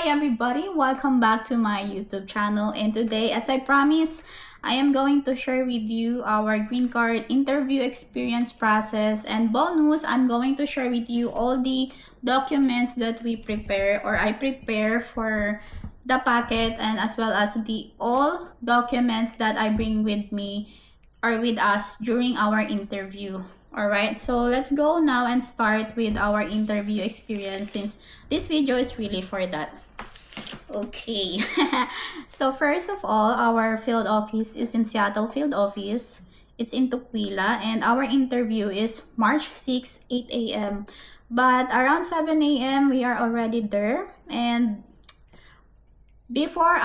Hi everybody, welcome back to my YouTube channel, and today, as I promised, I am going to share with you our green card interview experience process, and bonus, I'm going to share with you all the documents that we prepare or I prepare for the packet, and as well as the all documents that I bring with me or with us during our interview. Alright, so let's go now and start with our interview experience, since this video is really for that. Okay, so first of all, our field office is in Seattle field office. It's in Tukwila, and our interview is March 6, 8 a.m. But around 7 a.m. we are already there, and before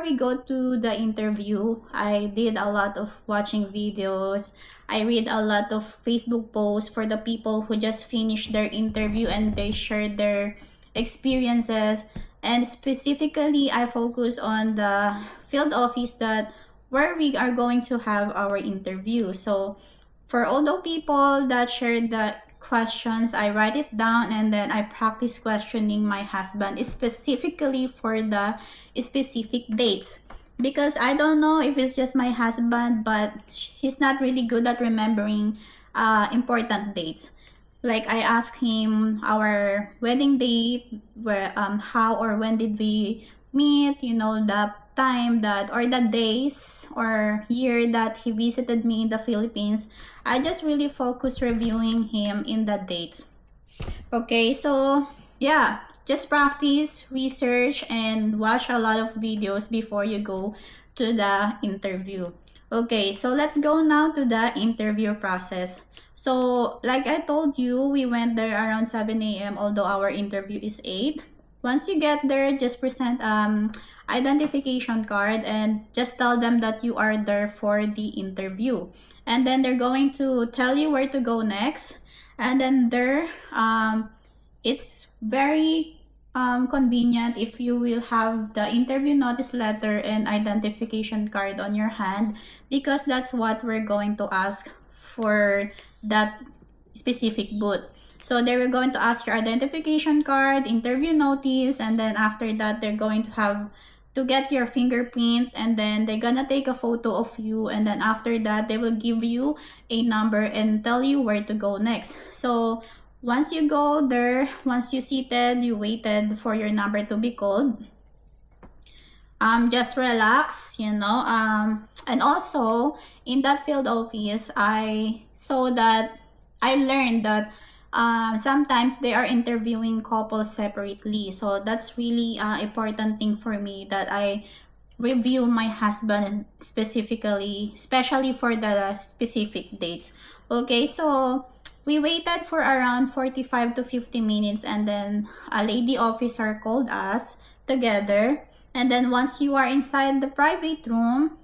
we go to the interview, I did a lot of watching videos. I read a lot of Facebook posts for the people who just finished their interview and they shared their experiences. And specifically, I focus on the field office that where we are going to have our interview. So for all the people that shared the questions, I write it down and then I practice questioning my husband specifically for the specific dates, because I don't know if it's just my husband, but he's not really good at remembering important dates. Like I asked him our wedding date, where how or when did we meet, the time that or the days or year that he visited me in the Philippines. I just really focus reviewing him in the dates. Okay, so yeah, just practice, research, and watch a lot of videos before you go to the interview. Okay, so let's go now to the interview process. So like I told you, we went there around 7 a.m. although our interview is 8. Once you get there, just present identification card and just tell them that you are there for the interview. And then they're going to tell you where to go next. And then there, it's very convenient if you will have the interview notice letter and identification card on your hand, because that's what we're going to ask for that specific booth. So they were going to ask your identification card, interview notice, and then after that they're going to have to get your fingerprint, and then they're gonna take a photo of you, and then after that they will give you a number and tell you where to go next. So once you go there, once you seated, you waited for your number to be called, just relax, and also in that field office, I learned that sometimes they are interviewing couples separately. So that's really important thing for me, that I review my husband specifically, especially for the specific dates. Okay, so we waited for around 45 to 50 minutes, and then a lady officer called us together. And then once you are inside the private room,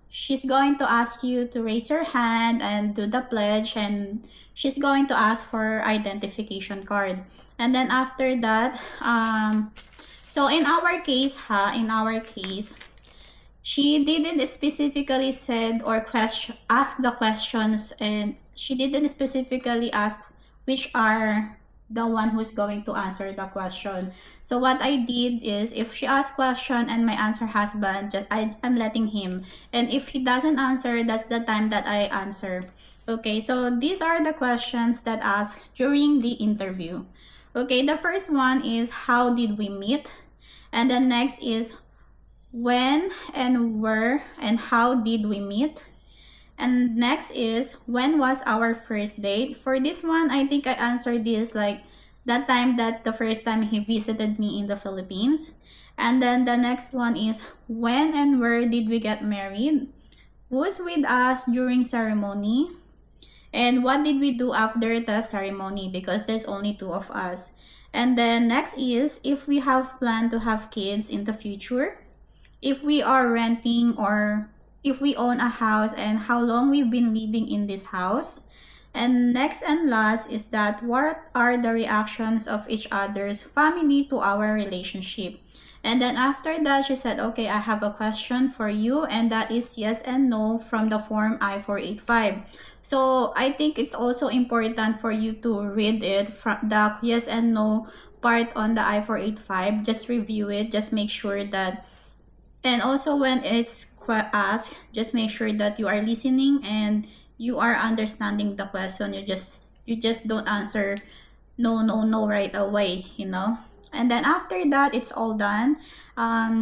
she's going to ask you to raise your hand and do the pledge, and she's going to ask for identification card. And then after that, so in our case, she didn't specifically said or ask the questions, and she didn't specifically ask which are the one who's going to answer the question. So what I did is, if she asks question and my answer husband, I'm letting him, and if he doesn't answer, that's the time that I answer. Okay, so these are the questions that asked during the interview. Okay, the first one is, how did we meet? And the next is, when and where and how did we meet? And next is, when was our first date? For this one, I think I answered this like that time that the first time he visited me in the Philippines. And then the next one is, when and where did we get married? Who's with us during ceremony? And what did we do after the ceremony, because there's only 2 of us. And then next is, if we have planned to have kids in the future, if we are renting or if we own a house, and how long we've been living in this house. And next and last is that, what are the reactions of each other's family to our relationship? And then after that, she said, okay, I have a question for you, and that is yes and no from the form I-485. So I think it's also important for you to read it from the yes and no part on the I-485, just review it, just make sure that, and also when it's asked, just make sure that you are listening and you are understanding the question. You just don't answer no, no, no right away, you know. And then after that, it's all done.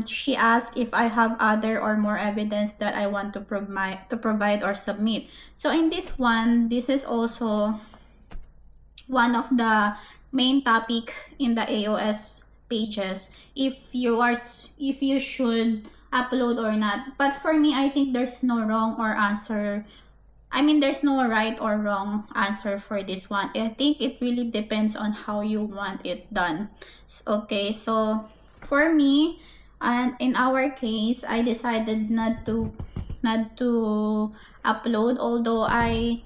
She asked if I have other or more evidence that I want to provide or submit. So in this one, this is also one of the main topic in the AOS pages, if you should upload or not. But for me, I think there's no wrong or answer. I mean, there's no right or wrong answer for this one. I think it really depends on how you want it done. Okay, so for me, and in our case, I decided not to upload, although I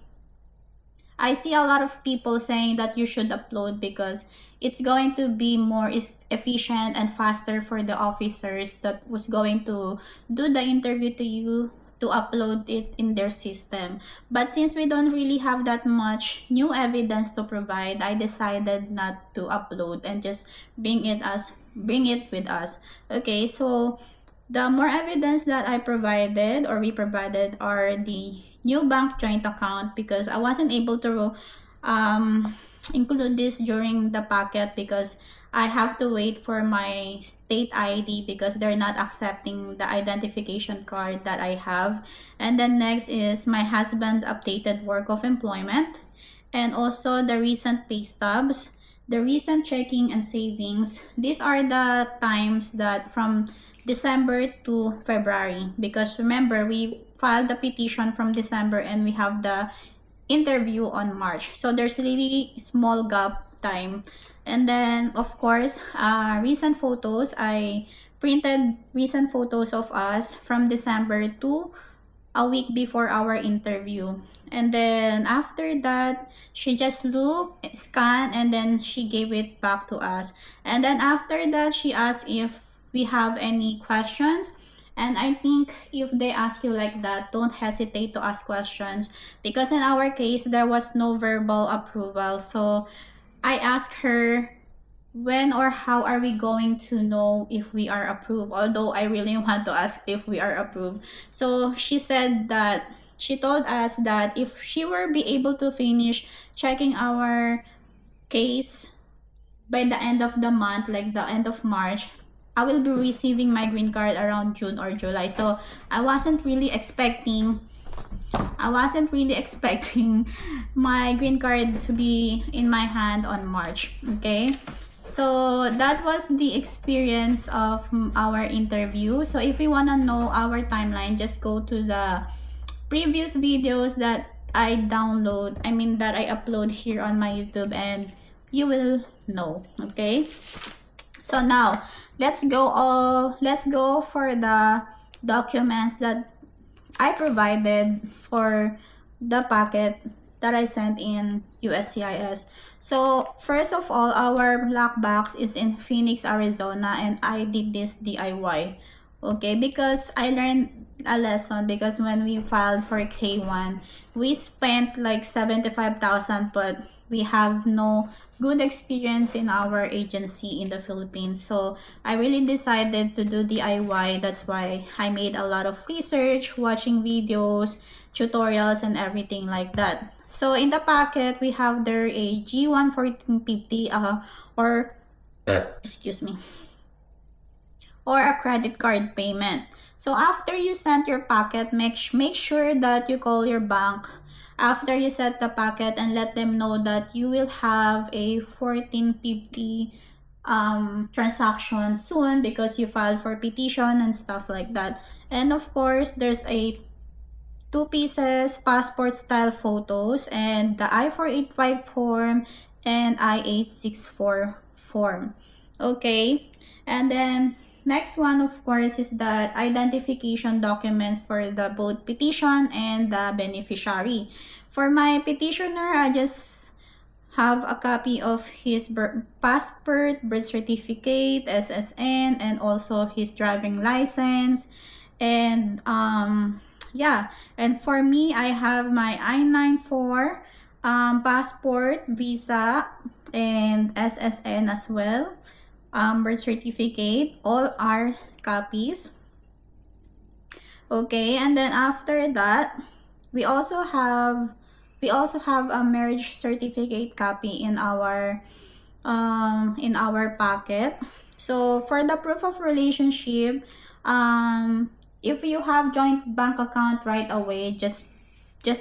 see a lot of people saying that you should upload because it's going to be more efficient and faster for the officers that was going to do the interview to you to upload it in their system. But since we don't really have that much new evidence to provide, I decided not to upload and just bring it with us. Okay, so the more evidence that I provided or we provided are the new bank joint account, because I wasn't able to include this during the packet because I have to wait for my state ID because they're not accepting the identification card that I have. And then next is my husband's updated work of employment, and also the recent pay stubs, the recent checking and savings. These are the times that from December to February, because remember we filed the petition from December and we have the interview on March, so there's really small gap time. And then of course, recent photos. I printed recent photos of us from December to a week before our interview. And then after that, she just looked, scanned, and then she gave it back to us. And then after that, she asked if we have any questions. And I think if they ask you like that, don't hesitate to ask questions, because in our case, there was no verbal approval. So I asked her, when or how are we going to know if we are approved? Although I really want to ask if we are approved. So she said that she told us that if she were be able to finish checking our case by the end of the month, like the end of March, I will be receiving my green card around June or July. So I wasn't really expecting my green card to be in my hand on March. Okay, so that was the experience of our interview. So if you want to know our timeline, just go to the previous videos that I upload here on my YouTube, and you will know. Okay, so now let's go for the documents that I provided for the packet that I sent in USCIS. So first of all, our black box is in Phoenix, Arizona, and I did this DIY. Okay, because I learned a lesson, because when we filed for K1, we spent like 75,000, but we have no good experience in our agency in the Philippines. So I really decided to do DIY. That's why I made a lot of research, watching videos, tutorials, and everything like that. So in the packet, we have there a G1 1450 or excuse me, or a credit card payment. So after you send your packet, make sure that you call your bank after you set the packet and let them know that you will have a 1450 transaction soon, because you filed for petition and stuff like that. And of course, there's a 2 pieces passport style photos, and the I-485 form and I-864 form. Okay, and then next one, of course, is the identification documents for the both petition and the beneficiary. For my petitioner, I just have a copy of his passport, birth certificate, SSN, and also his driving license. And yeah, and for me, I have my I-94 passport, visa, and SSN as well. Birth certificate, all are copies. Okay, and then after that, we also have a marriage certificate copy in our packet. So for the proof of relationship, if you have joint bank account right away, just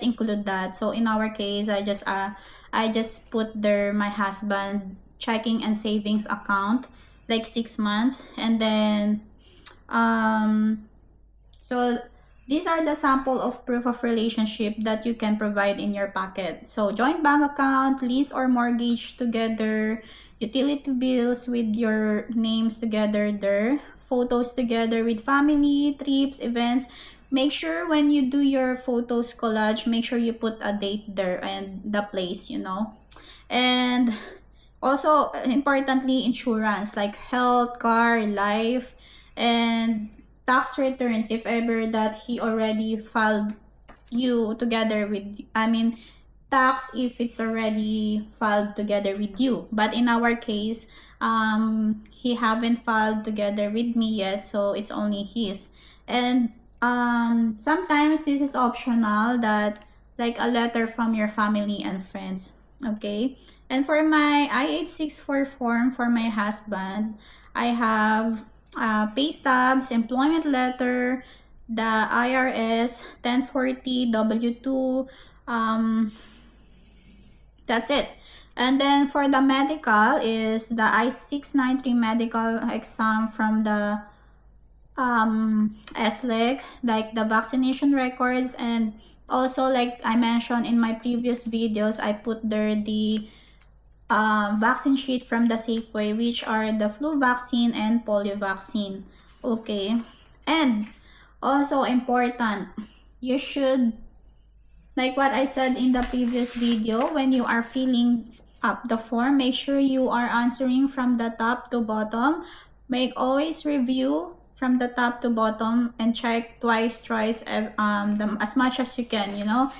include that. So in our case, I just put there my husband checking and savings account like 6 months, and then so these are the sample of proof of relationship that you can provide in your packet. So joint bank account, lease or mortgage together, utility bills with your names together there, photos together with family, trips, events. Make sure when you do your photos collage, make sure you put a date there and the place, And also, importantly, insurance like health, car, life, and tax returns if ever that he already filed you together with, tax if it's already filed together with you. But in our case, he haven't filed together with me yet, so it's only his. And sometimes this is optional, that like a letter from your family and friends. Okay. And for my I-864 form for my husband, I have pay stubs, employment letter, the IRS, 1040, W2, that's it. And then for the medical is the I-693 medical exam from the SLEC, like the vaccination records, and also like I mentioned in my previous videos, I put there the vaccine sheet from the Safeway, which are the flu vaccine and polio vaccine. Okay. And also important, you should, like what I said in the previous video, when you are filling up the form, make sure you are answering from the top to bottom. Always review from the top to bottom and check twice as much as you can.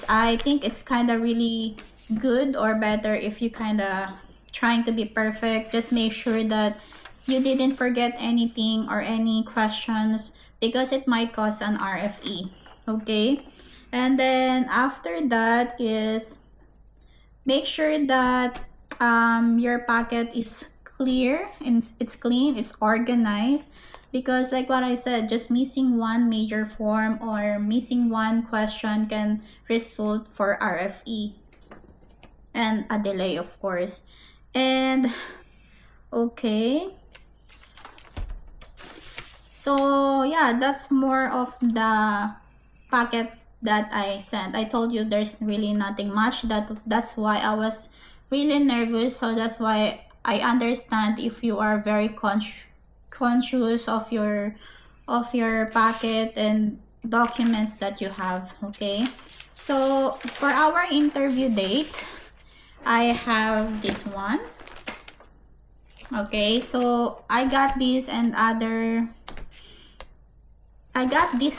I think it's kind of really good or better if you kind of trying to be perfect. Just make sure that you didn't forget anything or any questions, because it might cause an RFE. Okay. And then after that is make sure that your packet is clear and it's clean, it's organized, because like what I said, just missing one major form or missing one question can result for RFE and a delay, of course. And okay, so yeah, that's more of the packet that I sent. I told you there's really nothing much. That's why I was really nervous. So that's why I understand if you are very conscious of your packet and documents that you have. Okay, so for our interview date, I have this one. Okay, so I got this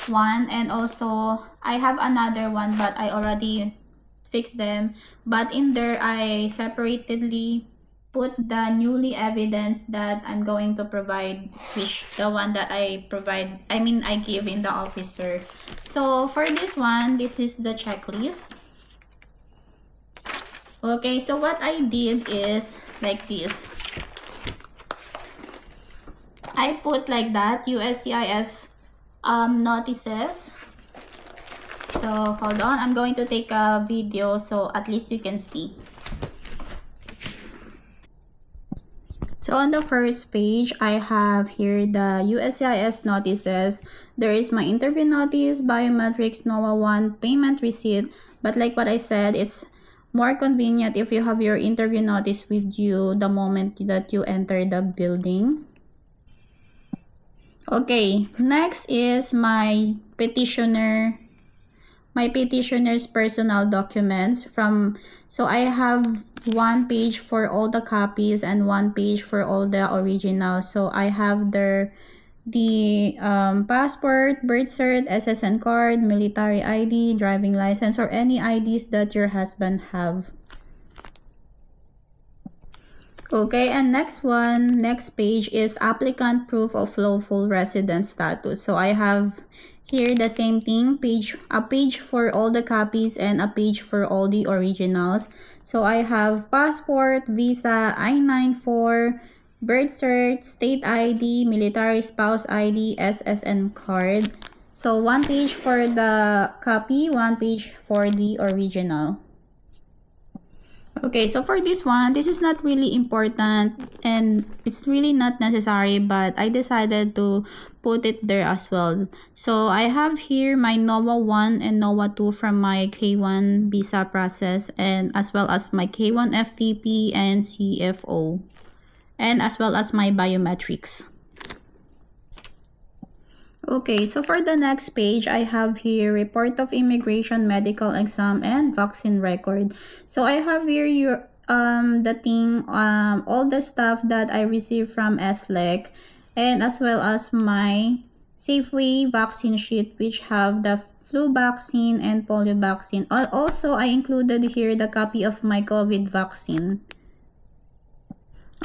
one, and also I have another one, but I already fixed them. But in there, I separately put the newly evidence that I'm going to provide, which the one that I give in the officer. So for this one, this is the checklist. Okay, so what I did is like this. I put like that USCIS notices. So hold on, I'm going to take a video so at least you can see. So on the first page, I have here the USCIS notices. There is my interview notice, biometrics, NOAA 1, payment receipt. But like what I said, it's more convenient if you have your interview notice with you the moment that you enter the building. Okay, next is my petitioner's personal documents so I have one page for all the copies and one page for all the originals. So I have their the passport, birth cert, SSN card, military ID, driving license, or any IDs that your husband have. Okay, and next page is applicant proof of lawful resident status. So I have here the same thing, a page for all the copies and a page for all the originals. So I have passport, visa, I-94, birth cert, state ID, military spouse ID, SSN card. So one page for the copy, one page for the original. Okay, so for this one, this is not really important and it's really not necessary, but I decided to put it there as well. So I have here my NOAA 1 and NOAA 2 from my K1 visa process, and as well as my K1 FTP and CFO, and as well as my biometrics. Okay, so for the next page, I have here report of immigration, medical exam, and vaccine record. So I have here your all the stuff that I received from SLEC, and as well as my Safeway vaccine sheet, which have the flu vaccine and polio vaccine. Also, I included here the copy of my COVID vaccine.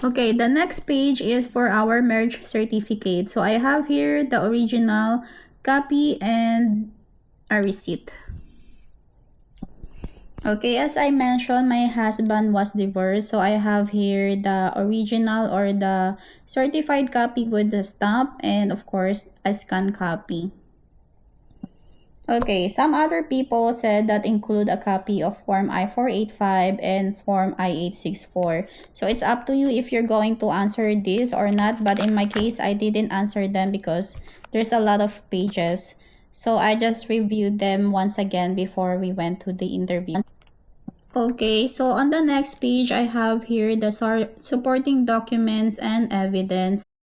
Okay, the next page is for our marriage certificate. So I have here the original copy and a receipt. Okay, as I mentioned, my husband was divorced. So I have here the original or the certified copy with the stamp, and of course, a scanned copy. Okay, some other people said that include a copy of Form I-485 and Form I-864. So it's up to you if you're going to answer this or not. But in my case, I didn't answer them because there's a lot of pages. So I just reviewed them once again before we went to the interview. Okay, so on the next page, I have here the supporting documents and evidence.